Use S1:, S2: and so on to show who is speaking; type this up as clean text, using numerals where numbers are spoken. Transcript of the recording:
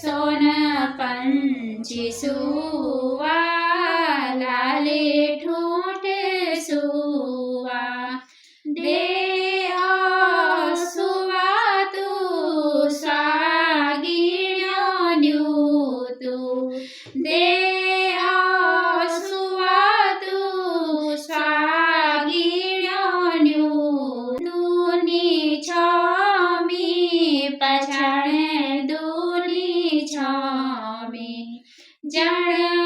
S1: सोन पंछी सुवा लाले ठूठ सुवा दे सुवा तू स्वागिण्यो तू दे सुवा तू स्वागिण्यो दूनी छमी पछाण दूनी छमी जण